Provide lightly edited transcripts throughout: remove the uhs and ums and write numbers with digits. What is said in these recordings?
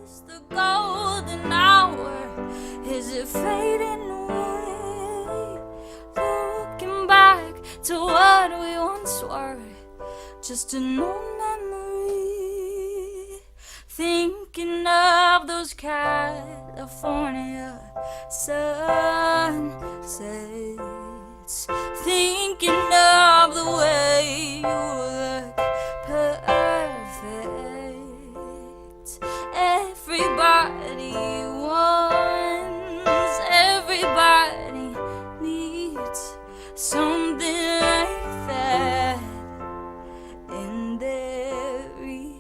Is the golden hour, is it fading away? Looking back to what we once were, just an old memory. Thinking of those California sunsets, thinking of the way you look perfect. Everybody wants, everybody needs something like that in their reach.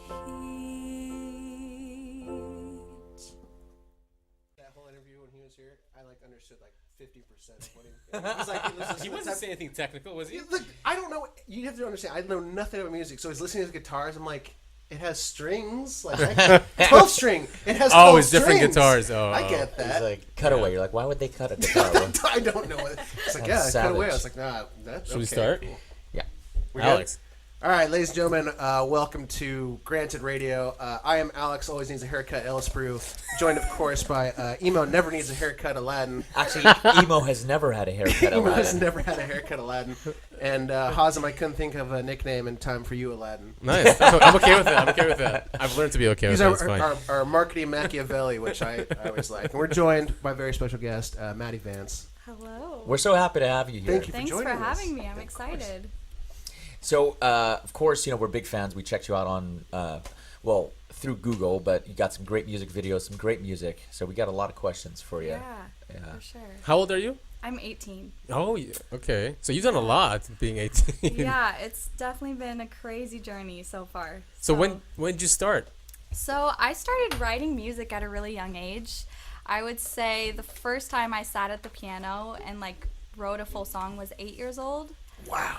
That whole interview when he was here, I understood 50% of what he He wasn't saying anything technical, was he? Look, I don't know. You have to understand. I know nothing about music, so he's listening to his guitars. I'm like, it has strings, 12 string. It has 12 it's different strings. guitars. I get that. He's like, cutaway. You're like, why would they cut a guitar? I don't know. It's like, yeah, cut away. I was like, nah, that's Should we start? Cool. Yeah. We're Alex. Good? All right, ladies and gentlemen, welcome to Granted Radio. I am Alex, always needs a haircut, Ellis Brew, joined, of course, by Emo, never needs a haircut, Aladdin. Actually, Emo has never had a haircut, Emo Aladdin. has never had a haircut, Aladdin. And Hazem, I couldn't think of a nickname in time for you, Aladdin. Nice. I'm okay with that. I'm okay with that. I've learned to be okay with He's that. It's fine. our marketing Machiavelli, which I always like. And we're joined by a very special guest, Maddy Vance. Hello. We're so happy to have you here. Thank you Thanks for for joining us. having me. I'm excited. So, of course, we're big fans. We checked you out on, through Google, but you got some great music videos, some great music. So we got a lot of questions for you. Yeah, for sure. How old are you? I'm 18. Oh, okay. So you've done a lot being 18. Yeah, it's definitely been a crazy journey so far. So when did you start? So I started writing music at a really young age. I would say the first time I sat at the piano and wrote a full song was 8 years old. Wow.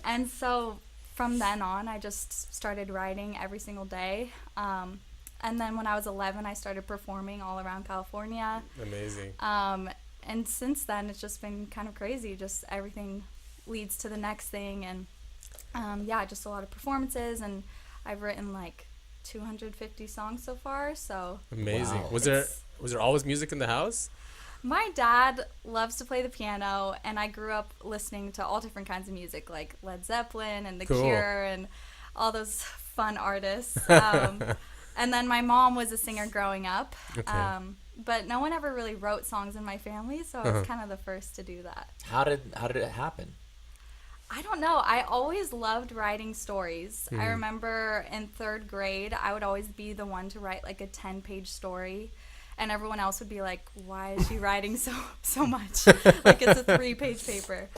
And so from then on, I just started writing every single day. And then when I was 11, I started performing all around California. Amazing. And since then, it's just been kind of crazy. Just everything leads to the next thing. And just a lot of performances. And I've written 250 songs so far. So Amazing. Wow. Was there always music in the house? my dad loves to play the piano, and I grew up listening to all different kinds of music, like Led Zeppelin and The Cool. Cure and all those fun artists. And then my mom was a singer growing up. Okay. But no one ever really wrote songs in my family, so I was kind of the first to do that. How did it happen? I don't know. I always loved writing stories. I remember in third grade, I would always be the one to write like a 10-page story, and everyone else would be like, "Why is she writing so much? Like it's a 3-page paper."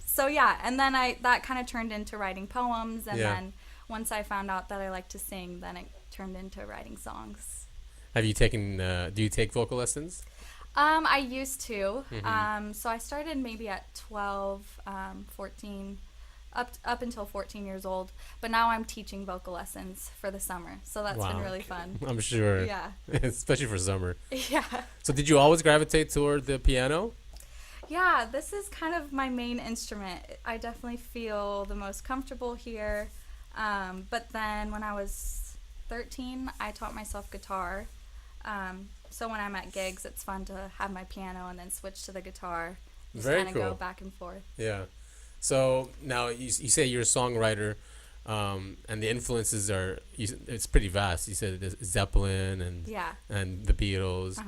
So yeah, and then that kind of turned into writing poems, and then once I found out that I liked to sing, then it turned into writing songs. Have you taken? Do you take vocal lessons? I used to. So I started maybe at 12, 14, up until 14 years old. But now I'm teaching vocal lessons for the summer. So that's been really fun. I'm sure. Yeah. Especially for summer. Yeah. So did you always gravitate toward the piano? Yeah, this is kind of my main instrument. I definitely feel the most comfortable here. But then when I was 13, I taught myself guitar. So when I'm at gigs, it's fun to have my piano and then switch to the guitar. Just Very kind of cool. go back and forth. Yeah. So now you say you're a songwriter, and the influences it's pretty vast. You said there's Zeppelin and the Beatles.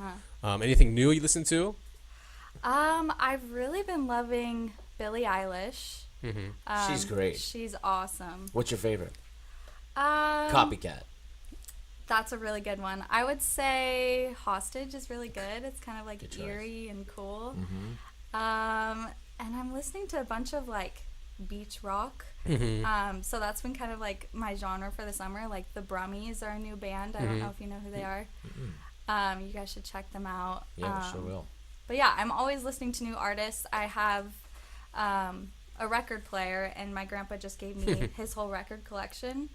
Anything new you listen to? I've really been loving Billie Eilish. She's great. She's awesome. What's your favorite? Copycat. Copycat. That's a really good one. I would say Hostage is really good. It's kind of like Good choice. eerie and cool. And I'm listening to a bunch of like beach rock. So that's been kind of like my genre for the summer. Like the Brummies are a new band. I don't know if you know who they are. You guys should check them out. Yeah, we sure will. But yeah, I'm always listening to new artists. I have a record player, and my grandpa just gave me his whole record collection.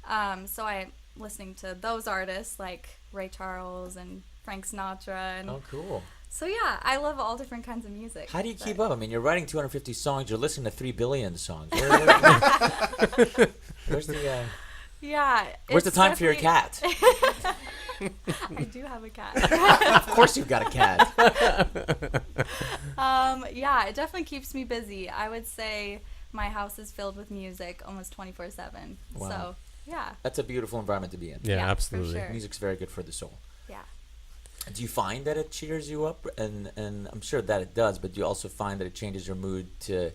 So I'm listening to those artists like Ray Charles and Frank Sinatra. And Oh, cool. so yeah, I love all different kinds of music. How do you keep up? I mean, you're writing 250 songs. You're listening to 3 billion songs. Where's the Yeah. Where's the it's time for your definitely- cat? I do have a cat. Of course you've got a cat. Yeah, it definitely keeps me busy. I would say my house is filled with music almost 24/7. Wow. So, yeah. That's a beautiful environment to be in. Yeah, Yeah, for absolutely. sure. Music's very good for the soul. Yeah. Do you find that it cheers you up? And I'm sure that it does, but do you also find that it changes your mood to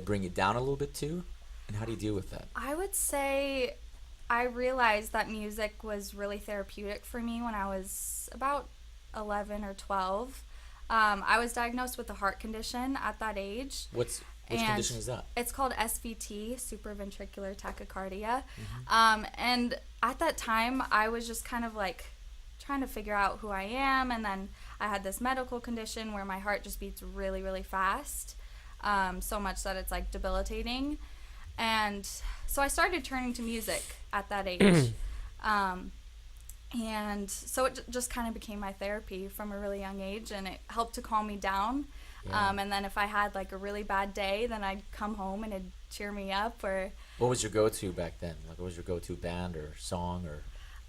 bring you down a little bit too? And how do you deal with that? I would say I realized that music was really therapeutic for me when I was about 11 or 12. I was diagnosed with a heart condition at that age. Which And condition is that? It's called SVT, supraventricular tachycardia. Mm-hmm. And at that time, I was just kind of like trying to figure out who I am. And then I had this medical condition where my heart just beats really, really fast, so much that it's like debilitating. And so I started turning to music at that age. And so it just kind of became my therapy from a really young age, and it helped to calm me down. Yeah. And then if I had like a really bad day, then I'd come home and it'd cheer me up. Or What was your go-to back then? Like, what was your go-to band or song or?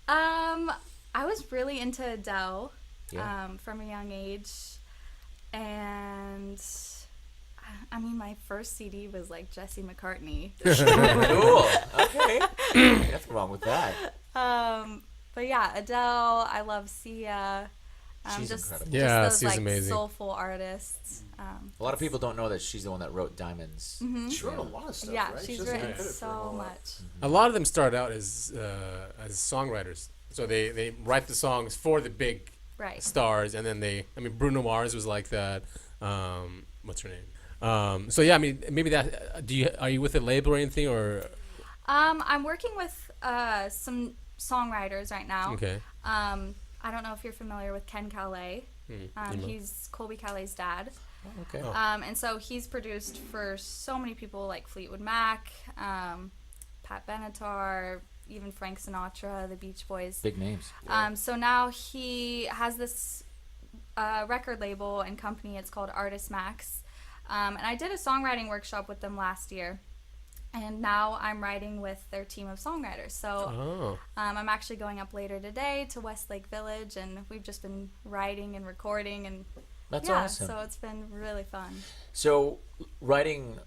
I was really into Adele Yeah. from a young age, and I mean my first CD was like Jesse McCartney. Cool. Okay. Nothing wrong with that. But yeah, Adele. I love Sia. She's just, incredible. Yeah, just those Sia's like amazing. soulful artists. A lot of people don't know that she's the one that wrote Diamonds. She wrote a lot of stuff, Yeah, right? she's She doesn't written get credit for a so whole lot. much. A lot of them start out as songwriters. So they write the songs for the big Right. stars, and then Bruno Mars was like that. What's her name? So yeah, I mean, maybe that. Are you with a label or anything, or? I'm working with some songwriters right now. Okay. I don't know if you're familiar with Ken Calais. He's Colby Calais' dad. Oh, okay. And so he's produced for so many people like Fleetwood Mac, Pat Benatar, even Frank Sinatra, the Beach Boys. Big names. So now he has this record label and company. It's called Artist Max. And I did a songwriting workshop with them last year. And now I'm writing with their team of songwriters. So I'm actually going up later today to Westlake Village, and we've just been writing and recording, and That's yeah, awesome. so it's been really fun. So writing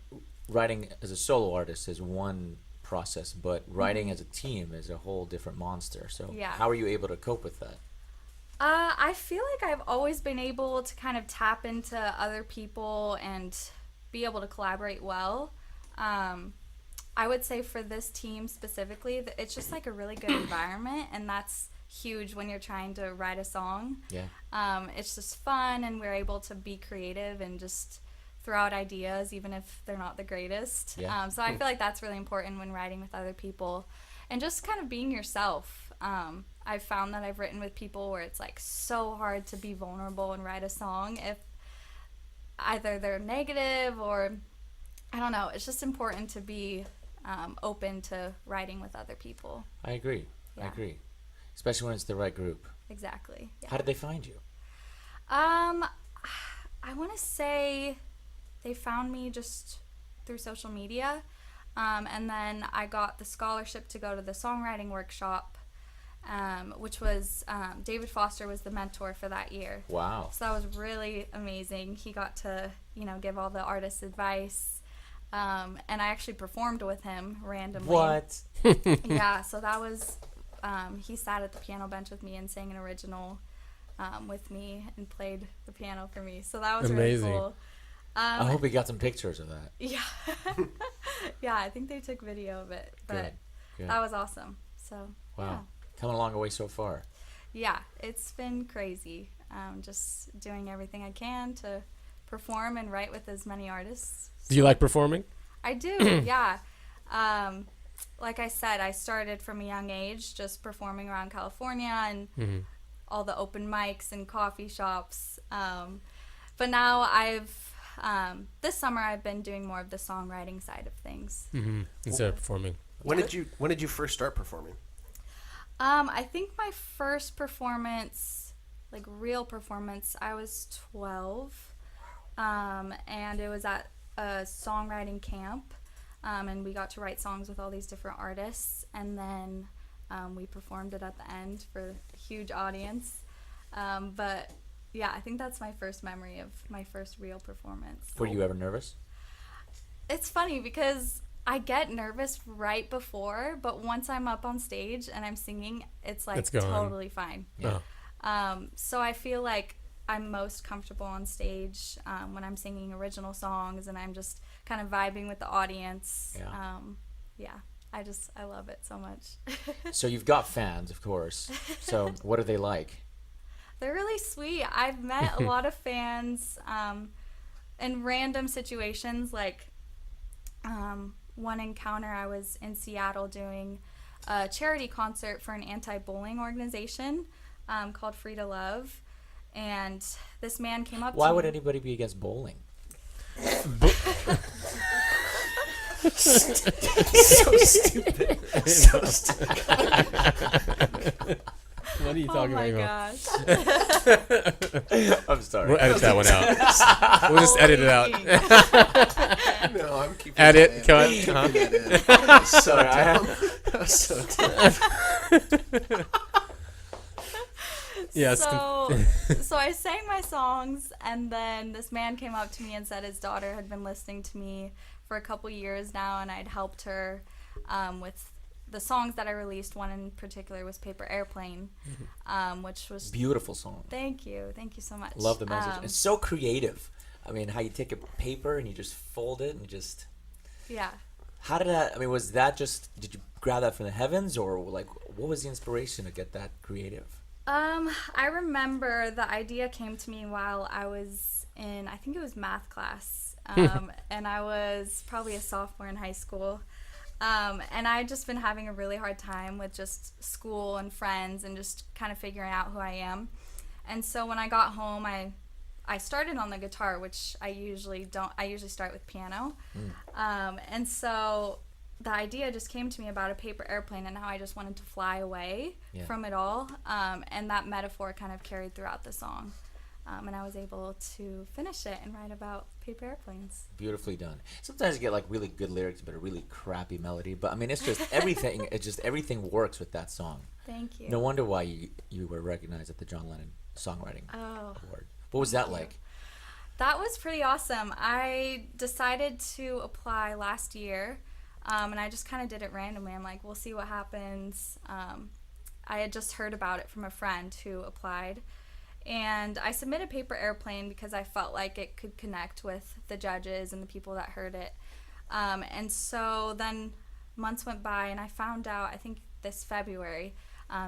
as a solo artist is one process, but writing as a team is a whole different monster. So Yeah. how are you able to cope with that? I feel like I've always been able to kind of tap into other people and be able to collaborate well. I would say for this team specifically, that it's just like a really good environment, and that's huge when you're trying to write a song. Yeah. It's just fun, and we're able to be creative and just throw out ideas, even if they're not the greatest. Yeah. So I feel like that's really important when writing with other people, and just kind of being yourself. I've found that I've written with people where it's like so hard to be vulnerable and write a song if either they're negative or I don't know. It's just important to be open to writing with other people. I agree. I Yeah. agree. Especially when it's the right group. Exactly. Yeah. How did they find you? I want to say they found me just through social media. And then I got the scholarship to go to the songwriting workshop, which was David Foster was the mentor for that year. Wow. So that was really amazing. He got to, give all the artists advice. And I actually performed with him randomly. What? Yeah, so that was, he sat at the piano bench with me and sang an original with me and played the piano for me. So that was Amazing. really cool. I hope we got some pictures of that. Yeah. Yeah, I think they took video of it, but Good. Good. that was awesome. So, Wow. Coming along a way so far. yeah, it's been crazy. Just doing everything I can to perform and write with as many artists. Do you like performing? I do, yeah. Like I said, I started from a young age just performing around California and all the open mics and coffee shops. But now this summer I've been doing more of the songwriting side of things. Instead of performing. When did you first start performing? I think my first performance, like real performance, I was 12. And it was at a songwriting camp. And we got to write songs with all these different artists. And then We performed it at the end for a huge audience. But yeah, I think that's my first memory of my first real performance. Were you ever nervous? It's funny because I get nervous right before, but once I'm up on stage and I'm singing, it's like totally fine. Yeah. So I feel like I'm most comfortable on stage when I'm singing original songs and I'm just kind of vibing with the audience. Yeah. I love it so much. So you've got fans, of course. So what are they like? They're really sweet. I've met a lot of fans in random situations. Like one encounter, I was in Seattle doing a charity concert for an anti-bullying organization called Free to Love. And this man came up to me. Why would anybody be against bowling? So stupid. So stupid. What are you talking about? Oh my gosh. I'm sorry. We'll edit that one out. We'll just edit it out. No, I'm keeping Edit, that in. cut. Keeping Huh? that in. That's so dumb. That's so dumb. Yes. So I sang my songs, and then this man came up to me and said his daughter had been listening to me for a couple years now, and I'd helped her with the songs that I released. One in particular was Paper Airplane, which was... Beautiful song. Thank you so much. Love the message. It's so creative. I mean, how you take a paper and you just fold it and you just... Yeah. How did that... I mean, was that just... Did you grab that from the heavens, or like, what was the inspiration to get that creative? I remember the idea came to me while I was in, I think it was math class, and I was probably a sophomore in high school, and I had just been having a really hard time with just school and friends and just kind of figuring out who I am. And so when I got home, I started on the guitar, which I usually don't. I usually start with piano, and so the idea just came to me about a paper airplane and how I just wanted to fly away from it all. And that metaphor kind of carried throughout the song. And I was able to finish it and write about paper airplanes. Beautifully done. Sometimes you get like really good lyrics but a really crappy melody. But I mean, it's just everything. It's just everything works with that song. Thank you. No wonder why you were recognized at the John Lennon Songwriting Award. What was that like? That was pretty awesome. I decided to apply last year. And I just kind of did it randomly. I'm like, we'll see what happens. I had just heard about it from a friend who applied. And I submitted Paper Airplane because I felt like it could connect with the judges and the people that heard it. And so then months went by, and I found out, I think this February,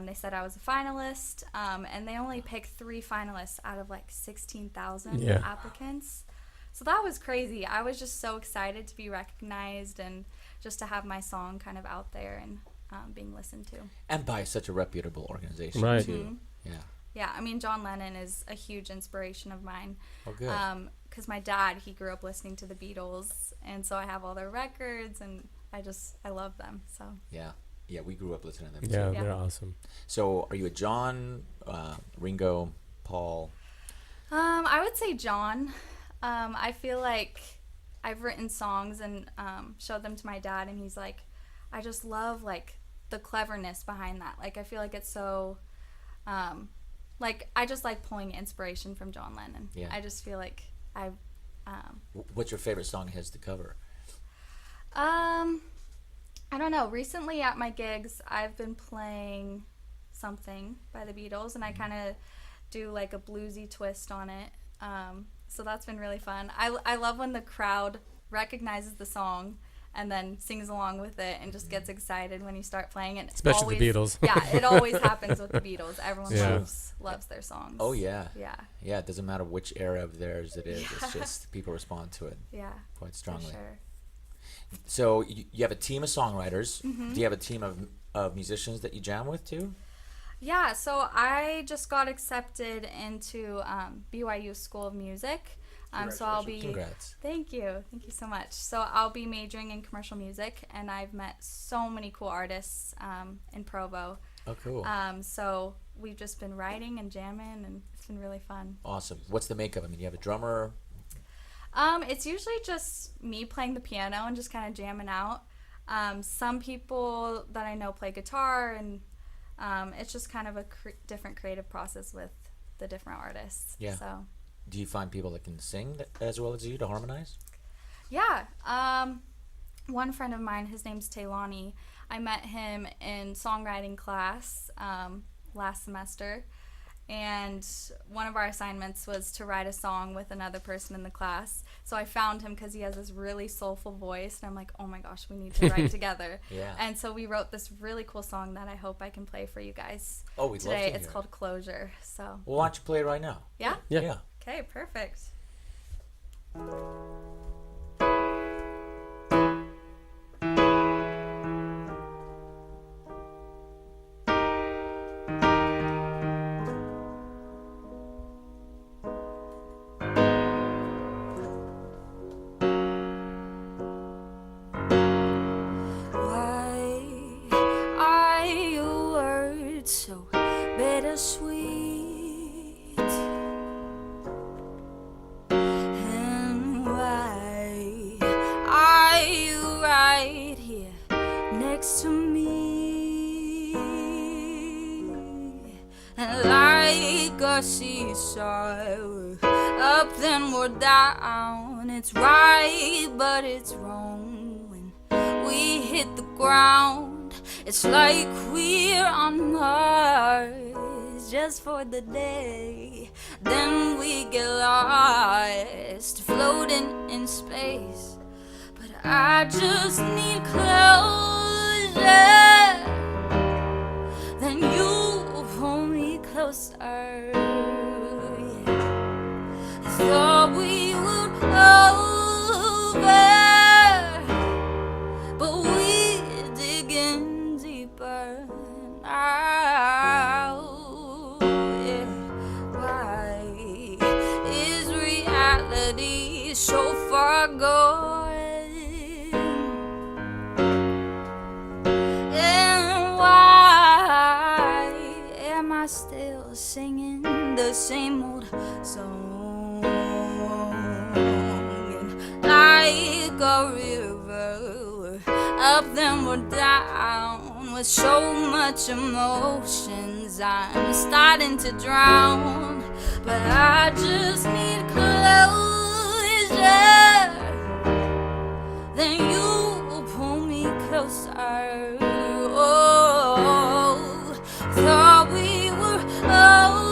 they said I was a finalist. And they only picked 3 finalists out of like 16,000 applicants. So that was crazy. I was just so excited to be recognized and just to have my song kind of out there and being listened to. And by such a reputable organization, right. too. Mm-hmm. Yeah. Yeah, I mean, John Lennon is a huge inspiration of mine. Oh, good. Because my dad, he grew up listening to the Beatles, and so I have all their records, and I love them, so. Yeah. Yeah, we grew up listening to them, yeah, too. They're awesome. So, are you a John, Ringo, Paul? I would say John. I feel like I've written songs and showed them to my dad, and he's like, I just love like the cleverness behind that. Like I feel like it's so, like I just like pulling inspiration from John Lennon. Yeah. I just feel like I. What's your favorite song of his to cover? I don't know. Recently at my gigs, I've been playing Something by the Beatles, and I kind of do like a bluesy twist on it. So that's been really fun. I love when the crowd recognizes the song and then sings along with it and just gets excited when you start playing it. Especially always, the Beatles. Yeah, it always happens with the Beatles. Everyone Yeah. loves their songs. Oh, yeah. Yeah. Yeah, it doesn't matter which era of theirs it is. It's just people respond to it Yeah. quite strongly. For sure. So you have a team of songwriters. Mm-hmm. Do you have a team of musicians that you jam with, too? Yeah, so I just got accepted into BYU School of Music. So I'll be. Congrats. Thank you so much. So I'll be majoring in commercial music, and I've met so many cool artists in Provo. Oh, cool. So we've just been writing and jamming, and it's been really fun. Awesome. What's the makeup? I mean, you have a drummer. It's usually just me playing the piano and just kind of jamming out. Some people that I know play guitar, and it's just kind of a different creative process with the different artists. Yeah. So. Do you find people that can sing as well as you to harmonize? Yeah. One friend of mine, his name's Taylani. I met him in songwriting class last semester. And one of our assignments was to write a song with another person in the class. So I found him because he has this really soulful voice. And I'm like, oh my gosh, we need to write together. Yeah. And so we wrote this really cool song that I hope I can play for you guys we'd today. love to It's hear called Closure. So. Well, why don't you play it right now? Yeah? Yeah. Okay, perfect. Seesaw, up then we're down. It's right, but it's wrong when we hit the ground. It's like we're on Mars just for the day. Then we get lost, floating in space. But I just need closure. Then you pull me closer. Thought we were over, but we're digging deeper now. Yeah. Why is reality so far gone? And why am I still singing the same old song? Like a river, up then we're down. With so much emotions, I'm starting to drown. But I just need closure. Then you pull me closer. Oh, thought we were over.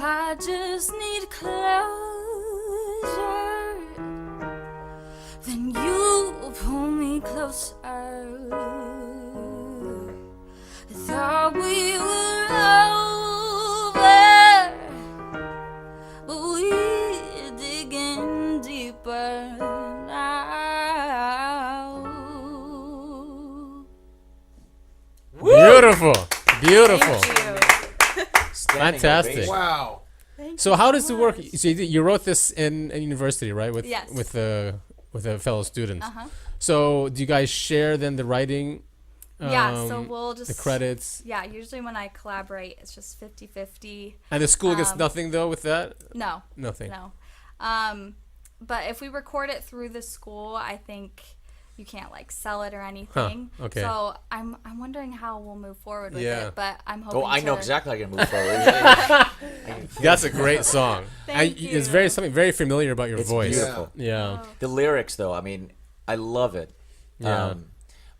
I just need closure. Then you pull me closer. Thought we were over, but we're digging deeper now. Beautiful. Beautiful. Thank you. Fantastic. ovation. Wow. So how does it work? So you wrote this in university, right? With Yes. with the fellow students. Uh-huh. So do you guys share then the writing? Yeah, so we'll just... the credits. Yeah, usually when I collaborate, it's just 50-50. And the school gets nothing though with that? No. Nothing. No. But if we record it through the school, I think you can't like sell it or anything. Okay. So I'm wondering how we'll move forward with Yeah. it, but I'm hoping Oh, I know to- exactly how you're gonna move forward. That's a great song. Thank and it's you. something very familiar about your It's voice. beautiful. Yeah. Oh. The lyrics, though, I mean, I love it. Yeah.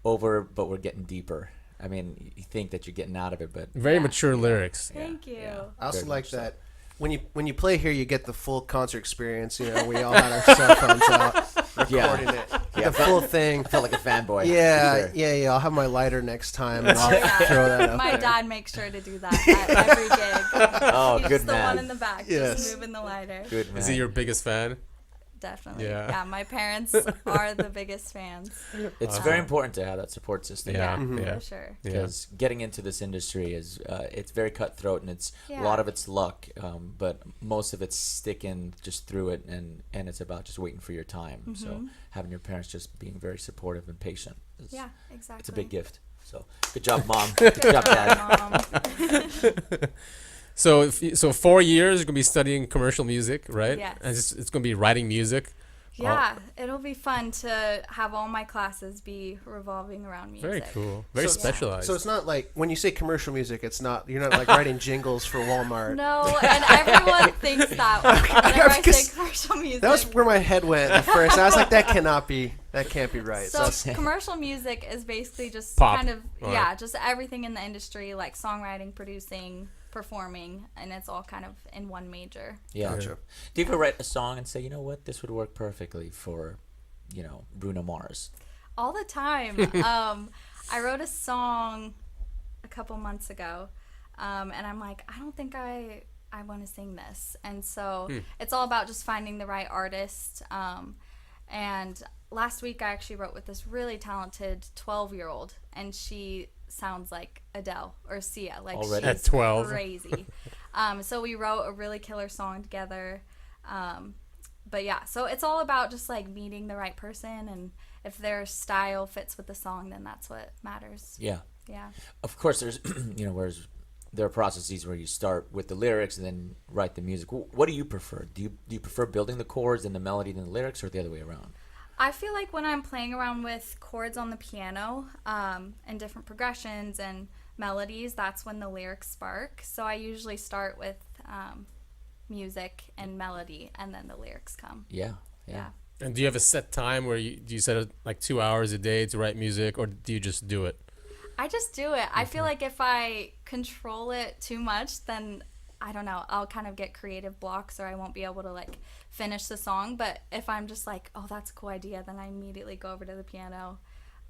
But we're getting deeper. I mean, you think that you're getting out of it, but Very Yeah. mature lyrics. Thank you. yeah. I also Very like much so. that when you play here, you get the full concert experience. You know, we all had our cell phones out recording it. the full thing. I felt like a fanboy. Yeah, for sure. yeah. I'll have my lighter next time, and I'll yeah. throw that up My there. dad makes sure to do that at every gig. Oh, He's good the man. one in the back, Yes. just moving the lighter. Good man. Is he your biggest fan? Definitely. Yeah. Yeah, my parents are the biggest fans. It's very important to have that support system. Yeah. For sure. Yeah. Because getting into this industry is it's very cutthroat, and it's a Yeah. lot of it's luck, but most of it's sticking just through it, and it's about just waiting for your time. So having your parents just being very supportive and patient is, Yeah, exactly. it's a big gift. So good job, mom. Good job, dad. Mom. So 4 years you're gonna be studying commercial music, right? Yes. And it's gonna be writing music. Yeah, it'll be fun to have all my classes be revolving around music. Very cool. Very So- specialized. So it's not like when you say commercial music, you're not like writing jingles for Walmart. No, and everyone thinks that whenever I Because say commercial music. That was where my head went at first. I was like, that can't be right. So that's- commercial music is basically just Pop. kind of Right. just everything in the industry, like songwriting, producing, performing, and it's all kind of in one major. Yeah. Gotcha. Do you ever write a song and say, you know what, this would work perfectly for, Bruno Mars? All the time. I wrote a song a couple months ago, and I'm like, I don't think I want to sing this. And so it's all about just finding the right artist. And last week I actually wrote with this really talented 12-year-old, and she sounds like Adele or Sia. Like Already? she's At 12. crazy. So we wrote a really killer song together. But yeah, so it's all about just like meeting the right person, and if their style fits with the song, then that's what matters. Yeah. Yeah. Of course, there's, whereas there are processes where you start with the lyrics and then write the music. What do you prefer? Do you prefer building the chords and the melody than the lyrics, or the other way around? I feel like when I'm playing around with chords on the piano, and different progressions and melodies, that's when the lyrics spark. So I usually start with music and melody, and then the lyrics come. Yeah. And do you have a set time where do you set it like 2 hours a day to write music, or do you just do it? I just do it. I feel like if I control it too much, then I don't know, I'll kind of get creative blocks, or I won't be able to like finish the song. But if I'm just like, oh, that's a cool idea, then I immediately go over to the piano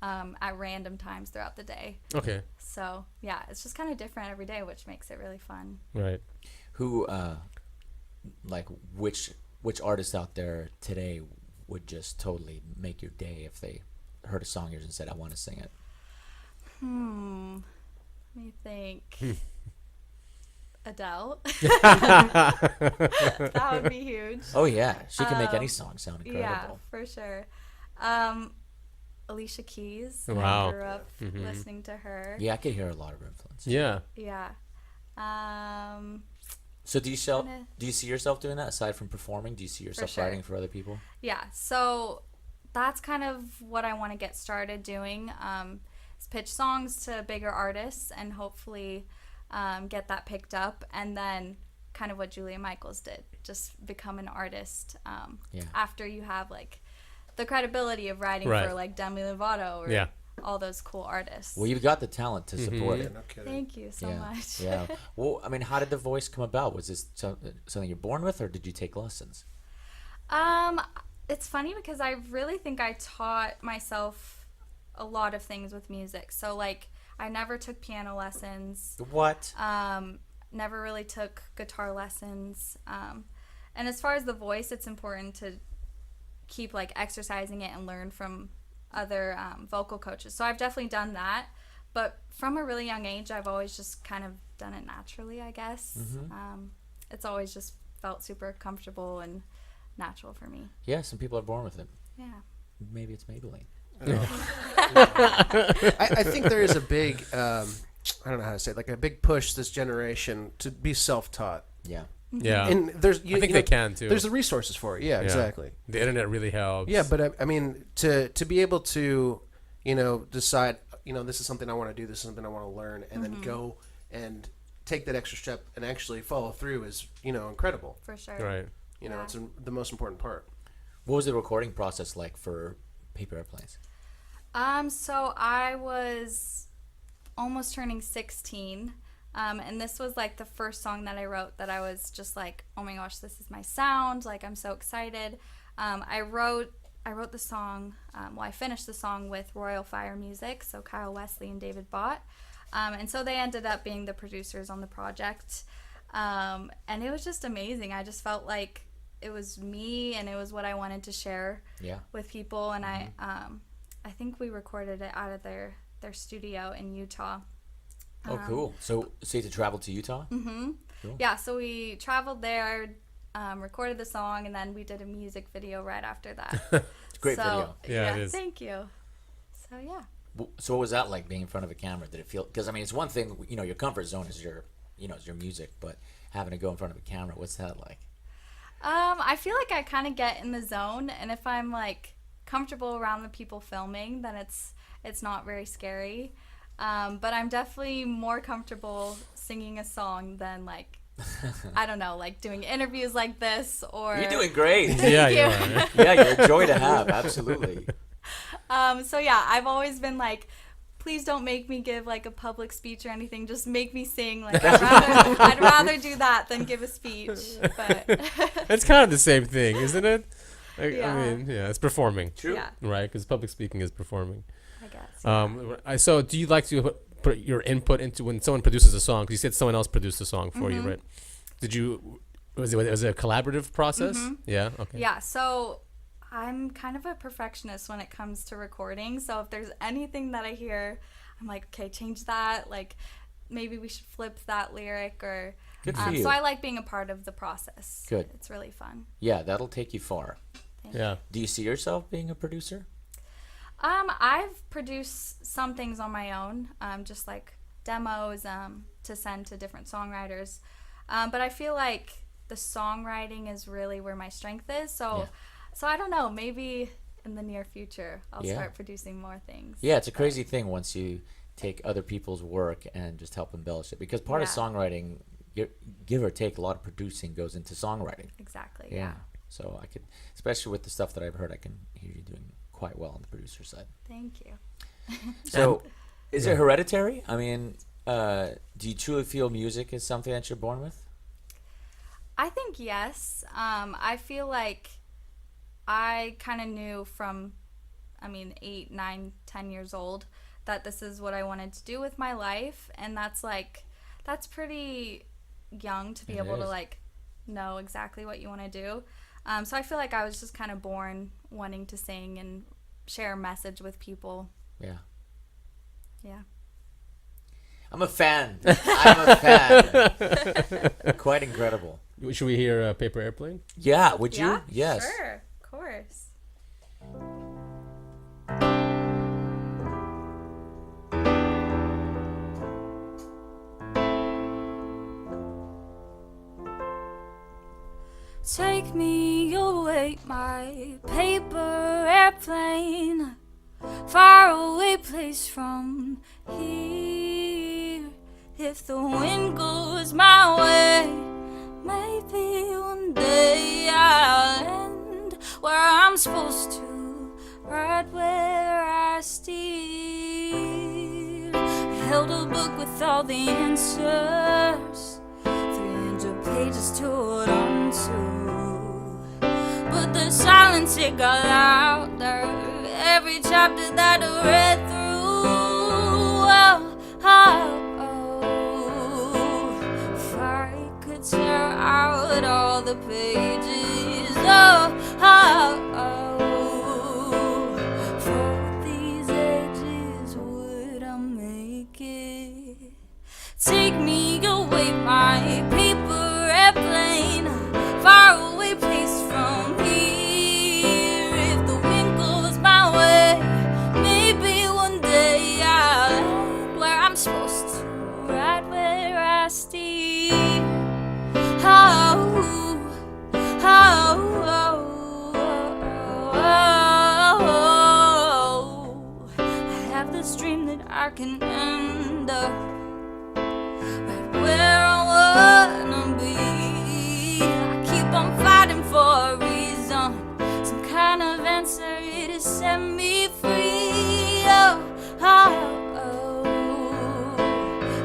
at random times throughout the day. Okay. So yeah, it's just kind of different every day, which makes it really fun. Right. Who, which artists out there today would just totally make your day if they heard a song of yours and said, I want to sing it? Let me think. Adele. That would be huge. Oh, yeah. She can make any song sound Yeah, incredible. for sure. Alicia Keys. Wow. I grew up listening to her. Yeah, I could hear a lot of her influence. Yeah. Yeah. So do you see yourself doing that aside from performing? Do you see yourself sure. writing for other people? Yeah. So that's kind of what I want to get started doing. Is pitch songs to bigger artists and hopefully get that picked up, and then kind of what Julia Michaels did, just become an artist after you have like the credibility of writing Right. for like Demi Lovato or all those cool artists. Well, you've got the talent to support Yeah, it. no kidding. Thank you so much. Yeah. Well, I mean, how did the voice come about? Was this something you're born with, or did you take lessons? It's funny because I really think I taught myself a lot of things with music. So like I never took piano lessons. What? Never really took guitar lessons. And as far as the voice, it's important to keep like exercising it and learn from other vocal coaches. So I've definitely done that. But from a really young age, I've always just kind of done it naturally, I guess. It's always just felt super comfortable and natural for me. Yeah, some people are born with it. Yeah. Maybe it's Maybelline. I think there is a big, I don't know how to say it, like a big push this generation to be self-taught. Yeah. Yeah. And there's, I think they can too. There's the resources for it. Yeah, exactly. The internet really helps. Yeah, but I mean, to be able to, decide, this is something I want to do, this is something I want to learn, and then go and take that extra step and actually follow through is, incredible. For sure. Right. It's the most important part. What was the recording process like for Paper Airplanes? So I was almost turning 16. And this was like the first song that I wrote that I was just like, oh my gosh, this is my sound. Like, I'm so excited. I wrote I wrote the song. I finished the song with Royal Fire Music, so Kyle Wesley and David Bott, and so they ended up being the producers on the project, and it was just amazing. I just felt like it was me, and it was what I wanted to share with people, and I think we recorded it out of their studio in Utah. Oh, cool. So you had to travel to Utah? Mm-hmm. Cool. Yeah, so we traveled there, recorded the song, and then we did a music video right after that. It's a great video. Yeah, it is. Thank you. So, yeah. So what was that like, being in front of a camera? Did it feel... Because, I mean, it's one thing, you know, your comfort zone is your music, but having to go in front of a camera, what's that like? I feel like I kind of get in the zone, and if I'm, like, comfortable around the people filming, then it's not very scary. But I'm definitely more comfortable singing a song than, like, I don't know, like doing interviews like this, or... You're doing great. Yeah, you are. Yeah, you're a joy to have. Absolutely. So, yeah, I've always been like, please don't make me give, like, a public speech or anything. Just make me sing. Like, I'd rather do that than give a speech. But it's kind of the same thing, isn't it? Yeah. I mean, yeah, it's performing. True. Yeah, Right? Because public speaking is performing. I guess. So do you like to put your input into when someone produces a song? Because you said someone else produced a song for you, right? Was it a collaborative process? Mm-hmm. Yeah. Okay. Yeah, so I'm kind of a perfectionist when it comes to recording. So if there's anything that I hear, I'm like, okay, change that. Like, maybe we should flip that lyric, or... Good for you. So I like being a part of the process. Good. It's really fun. Yeah, that'll take you far. Yeah. Do you see yourself being a producer? I've produced some things on my own, just like demos to send to different songwriters. But I feel like the songwriting is really where my strength is. So I don't know, maybe in the near future I'll start producing more things. Yeah, it's a crazy thing once you take other people's work and just help embellish it. Because part of songwriting, give or take, a lot of producing goes into songwriting. Exactly, Yeah. So I could, especially with the stuff that I've heard, I can hear you doing quite well on the producer side. Thank you. So, is it hereditary? I mean, do you truly feel music is something that you're born with? I think yes. I feel like I kind of knew from, 8, 9, 10 years old that this is what I wanted to do with my life. And that's pretty young to be able to, like, know exactly what you want to do. So I feel like I was just kind of born wanting to sing and share a message with people. Yeah. Yeah. I'm a fan. Quite incredible. Should we hear Paper Airplane? Yeah, would you? Yeah, Yes. sure, of course. Take me away, my paper airplane, far away place from here. If the wind goes my way, maybe one day I'll end where I'm supposed to, right where I steer. I held a book with all the answers, 300 pages to hold on to. But the silence, it got louder every chapter that I read through. If I could tear out all the pages, for these edges, would I make it? Take me away, my paper airplane, far away place from here. If the wind goes my way, maybe one day I'll land where I'm supposed to, right where I steer. I have this dream that I can end up right where I wanna be. I keep on fighting for a reason, some kind of answer to set me free.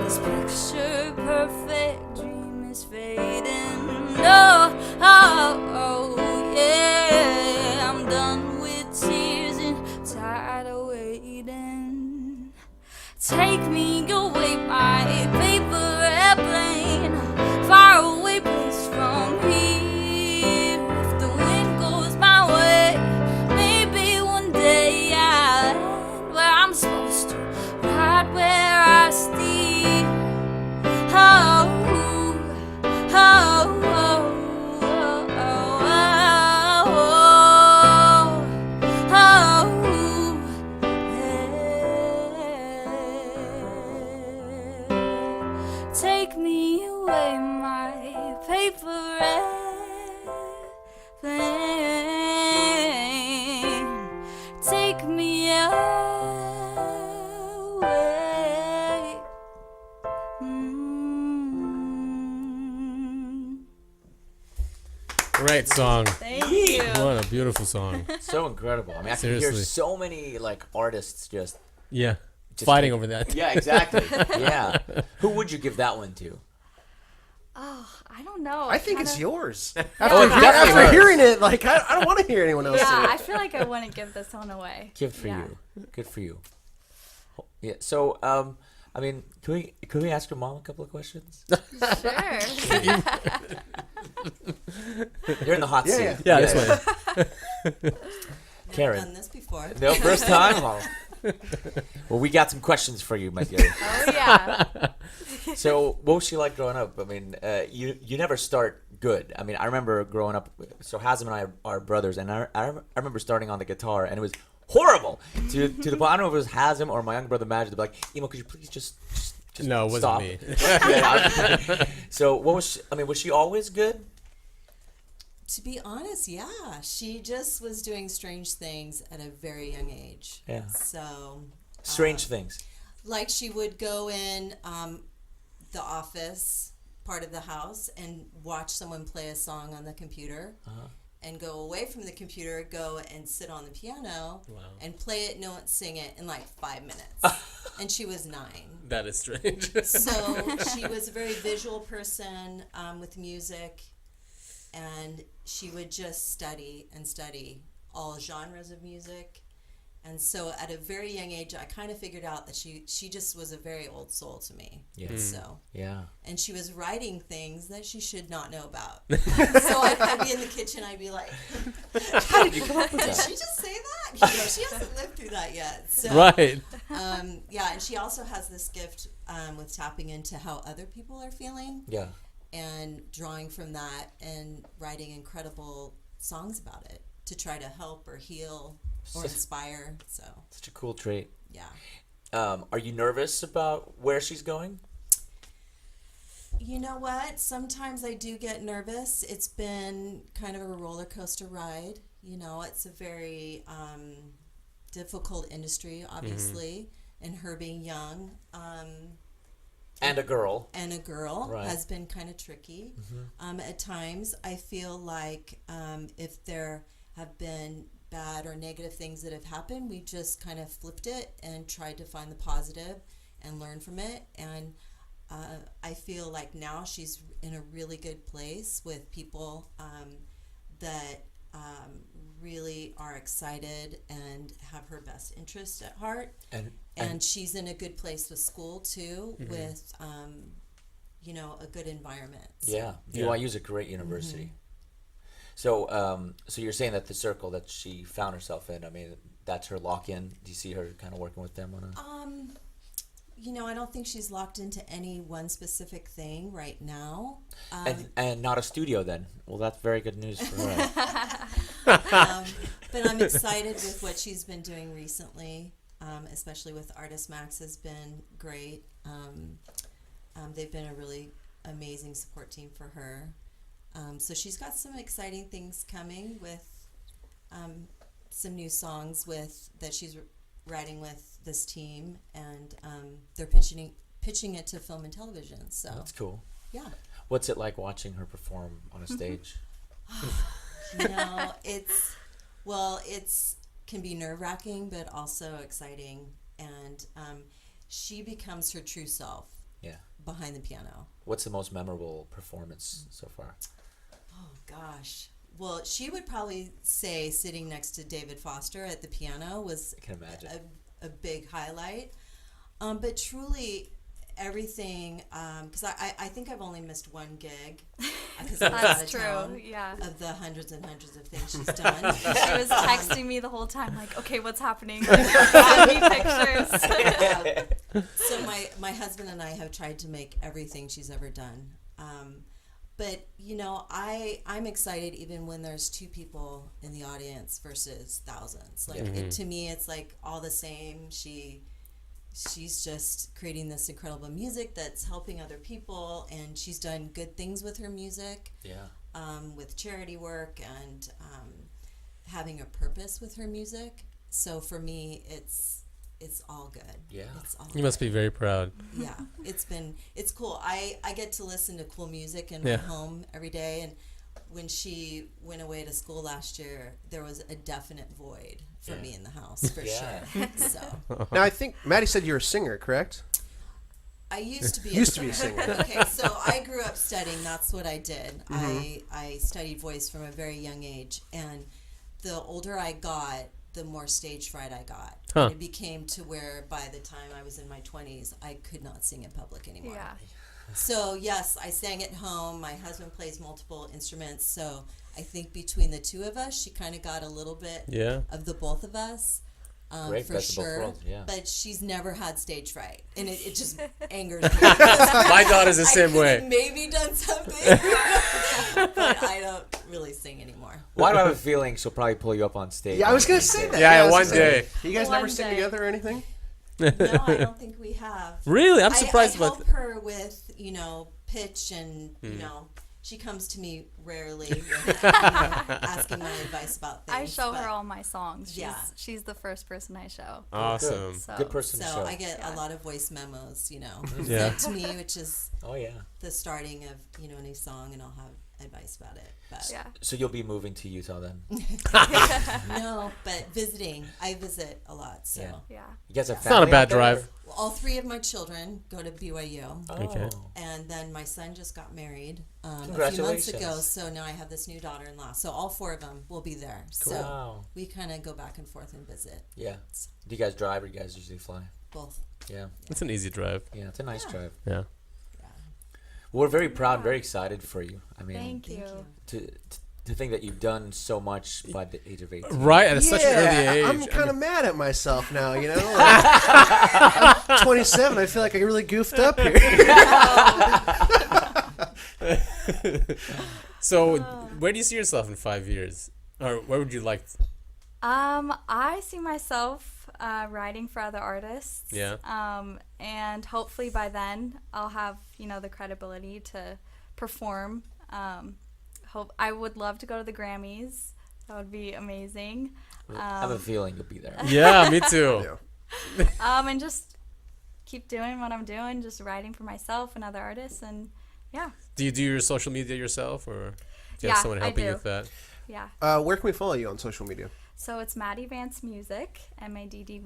This picture perfect dream is fading. Yeah, I'm done with stay forever. Take me away. Great song. Thank you. What a beautiful song. So incredible. I mean, I can hear Seriously. so many like artists just Yeah. Just Fighting take- over that. Yeah, exactly. Yeah. Who would you give that one to? Oh, I don't know. I think Kinda- it's yours. Oh, it's After definitely hers. hearing it, like I don't want to hear anyone else. Yeah, I feel like I wouldn't give this one away. Good for Yeah. you. Good for you. Yeah. So, I mean, can we ask your mom a couple of questions? Sure. You're in the hot seat. Yeah. Yeah, this way. Karen. Never done this before. No, first time. Well, we got some questions for you, my dear. Oh yeah. So, what was she like growing up? I mean, you never start good. I mean, I remember growing up. So Hazem and I are brothers, and I remember starting on the guitar, and it was horrible. To the point, I don't know if it was Hazem or my younger brother Majid. They'd be like, "Emo, could you please just No, it wasn't stop?" me. Yeah. So, what was she? I mean, was she always good? To be honest, yeah. She just was doing strange things at a very young age. Yeah. So, Strange things. like she would go in the office part of the house and watch someone play a song on the computer and go away from the computer, go and sit on the piano and play it, sing it in like 5 minutes. And she was 9. That is strange. So she was a very visual person with music, and she would just study and study all genres of music. And so at a very young age, I kind of figured out that she just was a very old soul to me. Yeah. So, Yeah. and she was writing things that she should not know about. So I'd be in the kitchen, I'd be like, how did you come up with that? Did she just say that? She hasn't lived through that yet. So, Right. yeah, and she also has this gift with tapping into how other people are feeling Yeah. and drawing from that and writing incredible songs about it to try to help or heal or inspire. So Such a cool trait. yeah. Are you nervous about where she's going? You know what? Sometimes I do get nervous. It's been kind of a roller coaster ride. It's a very difficult industry, obviously, and her being young. And a girl. And a girl Right. has been kind of tricky. At times, I feel like if there have been bad or negative things that have happened, we just kind of flipped it and tried to find the positive and learn from it. And I feel like now she's in a really good place with people that really are excited and have her best interest at heart. And she's in a good place with school too, with a good environment. So. Yeah. BYU is a great university. So, so you're saying that the circle that she found herself in, I mean, that's her lock-in. Do you see her kind of working with them on a? I don't think she's locked into any one specific thing right now. And not a studio then. Well, that's very good news for her. But I'm excited with what she's been doing recently, especially with Artist Max has been great. They've been a really amazing support team for her. So she's got some exciting things coming with some new songs that she's writing with this team, and they're pitching it to film and television. So That's cool. yeah. What's it like watching her perform on a stage? It's can be nerve-wracking, but also exciting, and she becomes her true self. Yeah. Behind the piano. What's the most memorable performance so far? Oh gosh. Well, she would probably say sitting next to David Foster at the piano was I can imagine. a big highlight. But truly, everything, because I think I've only missed one gig. Because I was out That's of true. town. Yeah. Of the hundreds and hundreds of things she's done. She was texting me the whole time, like, okay, what's happening? Send me pictures. So my husband and I have tried to make everything she's ever done. But, I'm excited even when there's 2 people in the audience versus thousands. Like, to me, it's like all the same. She she's just creating this incredible music that's helping other people, and she's done good things with her music. Yeah. With charity work and having a purpose with her music. So for me, it's all good. Yeah. It's all You must be very proud. Yeah, it's cool. I get to listen to cool music in my home every day, and when she went away to school last year, there was a definite void for me in the house, for sure. So Now, I think Maddie said you're a singer, correct? I used to be a singer. Okay, so I grew up studying. That's what I did. I studied voice from a very young age, and the older I got, the more stage fright I got. And it became to where by the time I was in my 20s, I could not sing in public anymore. Yeah. So yes, I sang at home. My husband plays multiple instruments, so I think between the two of us, she kind of got a little bit of the both of us. Great, for best of both sure. worlds, yeah. But she's never had stage fright, and it just angers me. My daughter's the same I way. could've maybe done something, but I don't really sing anymore. Why do I have a feeling she'll probably pull you up on stage? Yeah, I was gonna say that. Yeah, I was one gonna say, day. You guys One never sing day. together or anything? No, I don't think we have. Really? I'm surprised I about help her with, pitch, and she comes to me rarely with, asking my advice about things. I show but- her all my songs. She's She's the first person I show. Awesome. So, Good person to So show. I get a lot of voice memos, Yeah. sent to me, which is Oh, yeah. the starting of, a new song, and I'll have advice about it. But yeah. So you'll be moving to Utah then? no, but visiting. I visit a lot, so. Yeah. Yeah. You guys have It's not a family bad out there, drive. All three of my children go to BYU. or- Okay. Oh. And then my son just got married a few months Congratulations. ago, so now I have this new daughter-in-law. So all four of them will be there. Cool. So Wow. we kind of go back and forth and visit Yeah. Do you guys drive or you guys usually fly? both. Yeah. It's an easy drive. Yeah, it's a nice drive. Yeah. Well, we're very proud, very excited for you. I mean, Thank you. to think that you've done so much by the age of 18. Right, at such an early age. I'm kind of mad at myself now, I'm 27. I feel like I really goofed up here. So, where do you see yourself in 5 years? Or where would you like I see myself writing for other artists. Yeah. And hopefully by then I'll have, the credibility to perform. I would love to go to the Grammys. That would be amazing. I have a feeling you'll be there. Yeah, me too. And just keep doing what I'm doing, just writing for myself and other artists, and yeah. Do you do your social media yourself, or do you have Yeah, someone I helping you do. with that? Yeah. Where can we follow you on social media? So it's Maddy Vance Music, Maddy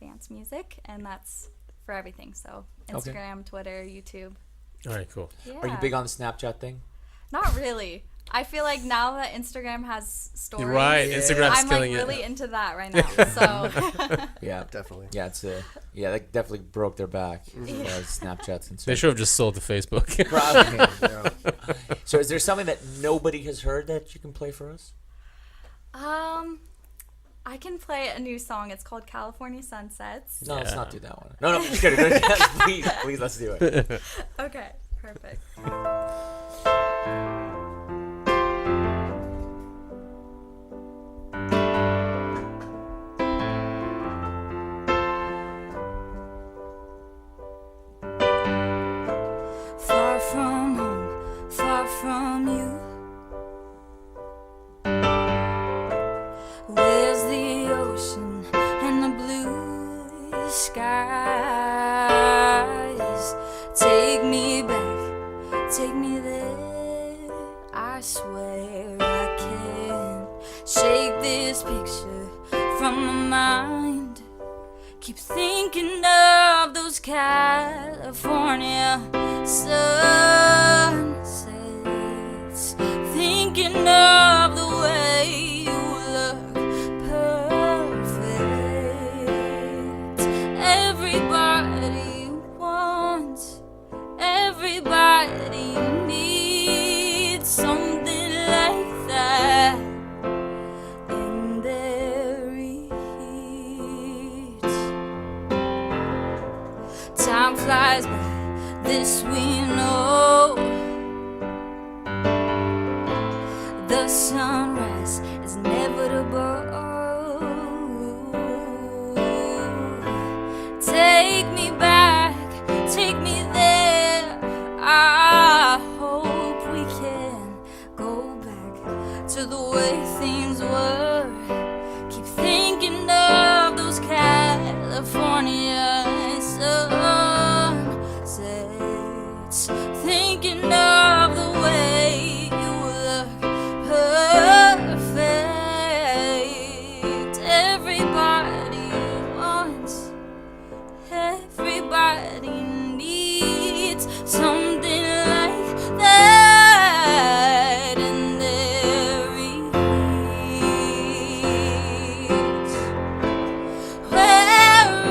Vance Music, and that's for everything. So Instagram, Twitter, YouTube. All right, cool. Yeah. Are you big on the Snapchat thing? Not really. I feel like now that Instagram has stories, You're right. Instagram's I'm killing like it. really into that right now. So Yeah. Definitely. Yeah, they definitely broke their back as far as Snapchats and They stuff. should have just sold to Facebook. Probably. Yeah. So is there something that nobody has heard that you can play for us? I can play a new song. It's called California Sunsets. No, let's Yeah. not do that one. No, just kidding. please, let's do it. Okay, perfect. Far from home, far from you. Where's the ocean and the blue skies? Take me back, take me there. I swear I can't shake this picture from my mind. Keep thinking of those California sunsets, thinking of the way you look perfect. Everybody wants, everybody needs something like that in their reach. Time flies by, this we know. The sunrise is inevitable. Take to the way things were. Keep thinking of those California sunsets, thinking of the way you look perfect. Everybody wants, everybody needs something like that in their reach. Where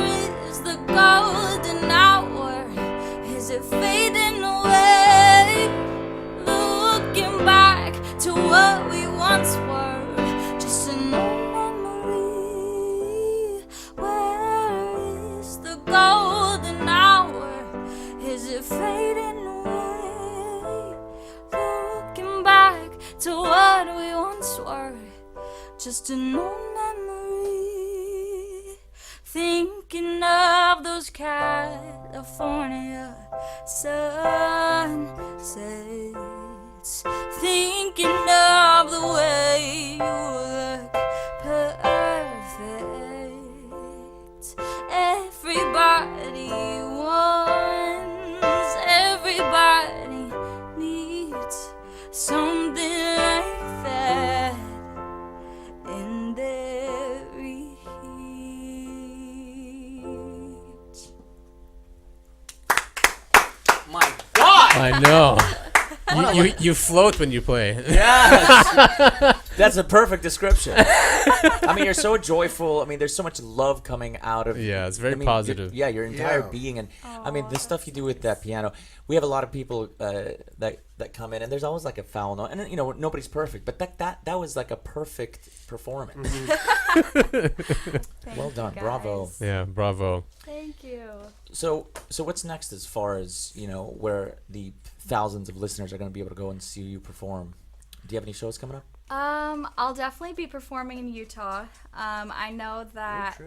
is the golden hour? Is it fading away? Looking back to what we once were, just an old memory. Where is the golden hour? Is it fading away? Looking back to what we once were, just an old memory. Thinking of those California sunsets, thinking of the way you look perfect. Everybody wants, everybody needs something like that in their reach. My God! I know. You float when you play. Yes! That's a perfect description. I mean, you're so joyful. I mean, there's so much love coming out of Yeah, it's very I mean, positive. your entire Yeah. being. And I mean, the stuff you do with that piano. We have a lot of people that come in, and there's always like a foul note. And, you know, nobody's perfect. But that was like a perfect performance. Well done. you, Bravo. guys. Yeah, bravo. Thank you. So what's next as far as, you know, where the thousands of listeners are going to be able to go and see you perform? Do you have any shows coming up? I'll definitely be performing in Utah. I know that.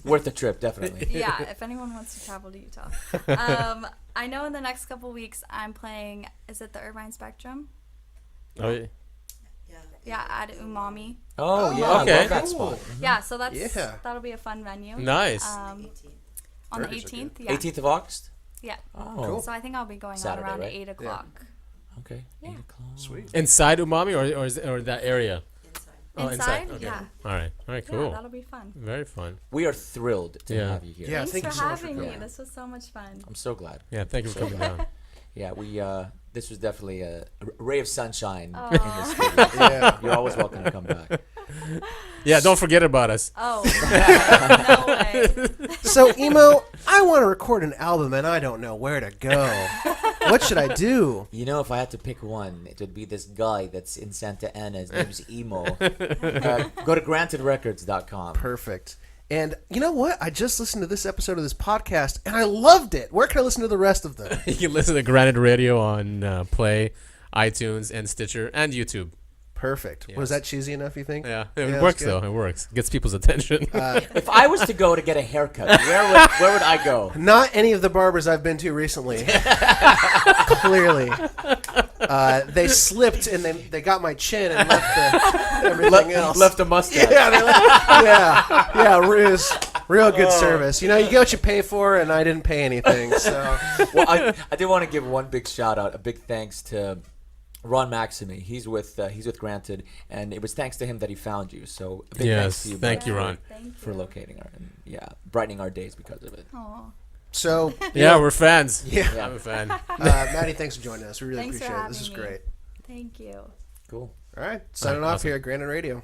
Worth a trip, definitely. Yeah, if anyone wants to travel to Utah. I know in the next couple weeks I'm playing. Is it the Irvine Spectrum? Oh, yeah. Yeah, at Umami. Oh, yeah. Okay. I love that spot. Yeah, so Yeah. that'll be a fun venue. Nice. On the 18th. Yeah. 18th of August? Yeah. Oh, Cool. So I think I'll be going Saturday, on around right? 8 o'clock. okay. Yeah. 8 o'clock. Sweet. Inside Umami or that area? Oh, Inside? Okay. Yeah. All right. Yeah, Cool. that'll be fun. Very fun. We are thrilled to Yeah. have you here. Yeah, Thanks thank for you so much for having me. coming. This was so much fun. I'm so glad. Yeah. Thank you for coming down. Yeah, we this was definitely a ray of sunshine Aw. in the studio. Yeah. You're always welcome to come back. Yeah. Don't forget about us. Oh, no way. So, Emo, I want to record an album and I don't know where to go. What should I do? You know, if I had to pick one, it would be this guy that's in Santa Ana. His name's Emo. Go to grantedrecords.com. Perfect. And you know what? I just listened to this episode of this podcast and I loved it. Where can I listen to the rest of them? You can listen to Granite Radio on Play, iTunes, and Stitcher, and YouTube. Perfect. Yes. Was that cheesy enough, you think? Yeah, Yeah, it that's works good. though. It works. Gets people's attention. If I was to go to get a haircut, where would I go? Not any of the barbers I've been to recently. Clearly. They slipped and they got my chin and left everything else. Left a mustache. Yeah, real good service. You know, you get what you pay for, and I didn't pay anything. So, Well, I did want to give one big shout out, a big thanks to Ron Maximi. He's with Granted, and it was thanks to him that he found you. So a big thanks Yes, to you, thank Brad, you, Ron. Thank you. for locating her and brightening our days because of it. Aw. so Yeah, we're fans. yeah. I'm a fan. Maddie, thanks for joining us. We really Thanks for appreciate it. This is having me. great. Thank you. Cool. All right, signing off awesome. here at Granite Radio.